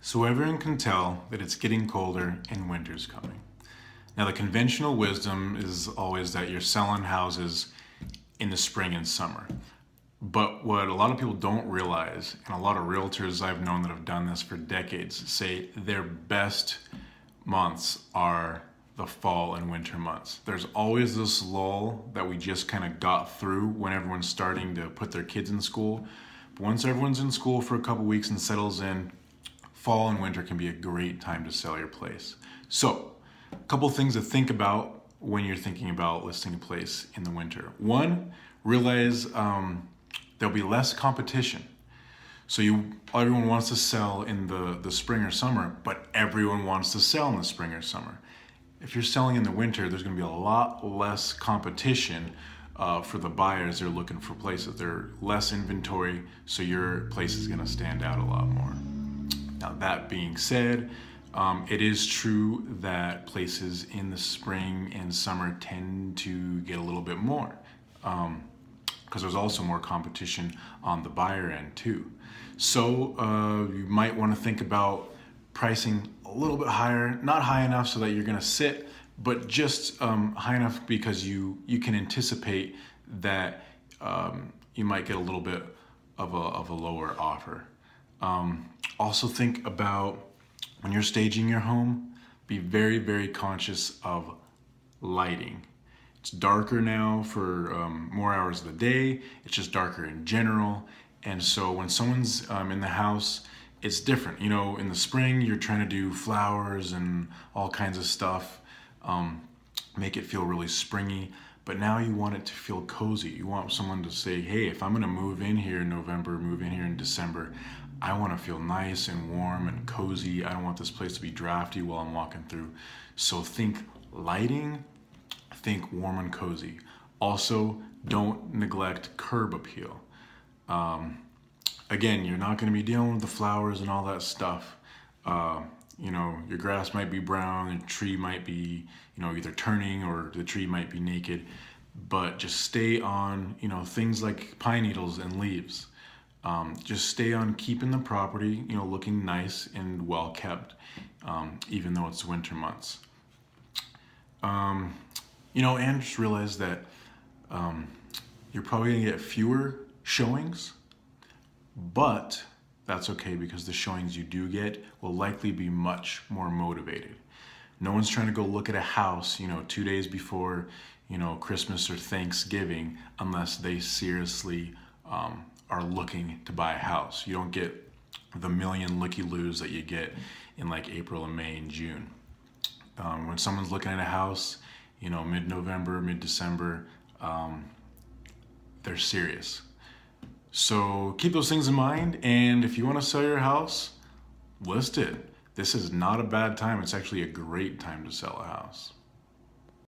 So everyone can tell that it's getting colder and winter's coming. Now, the conventional wisdom is always that you're selling houses in the spring and summer. But what a lot of people don't realize, and a lot of realtors I've known that have done this for decades, say their best months are the fall and winter months. There's always this lull that we just kind of got through when everyone's starting to put their kids in school. But once everyone's in school for a couple weeks and settles in, fall and winter can be a great time to sell your place. So, a couple things to think about when you're thinking about listing a place in the winter. One, realize there'll be less competition. So everyone wants to sell in the spring or summer, but everyone wants to sell in the spring or summer. If you're selling in the winter, there's going to be a lot less competition for the buyers. They're looking for places. There's less inventory, so your place is going to stand out a lot more. Now, that being said, it is true that places in the spring and summer tend to get a little bit more because there's also more competition on the buyer end too. So you might want to think about pricing a little bit higher, not high enough so that you're going to sit, but just high enough because you can anticipate that you might get a little bit of a lower offer. Also think about when you're staging your home, be very, very conscious of lighting. It's darker now for more hours of the day. It's just darker in general. And so when someone's in the house, it's different. You know, in the spring, you're trying to do flowers and all kinds of stuff, make it feel really springy. But now you want it to feel cozy. You want someone to say, hey, if I'm gonna move in here in November, move in here in December, I want to feel nice and warm and cozy. I don't want this place to be drafty while I'm walking through. So think lighting, think warm and cozy. Also, don't neglect curb appeal. Again, you're not going to be dealing with the flowers and all that stuff. Your grass might be brown, the tree might be, either turning or the tree might be naked. But just stay on, things like pine needles and leaves. Just stay on keeping the property, looking nice and well kept, even though it's winter months. And just realize that you're probably gonna get fewer showings, but that's okay because the showings you do get will likely be much more motivated. No one's trying to go look at a house, 2 days before, Christmas or Thanksgiving, unless they seriously are looking to buy a house. You don't get the million looky-loos that you get in like April and May and June. When someone's looking at a house, mid-November, mid-December, they're serious. So keep those things in mind, and if you want to sell your house, list it. This is not a bad time. It's actually a great time to sell a house.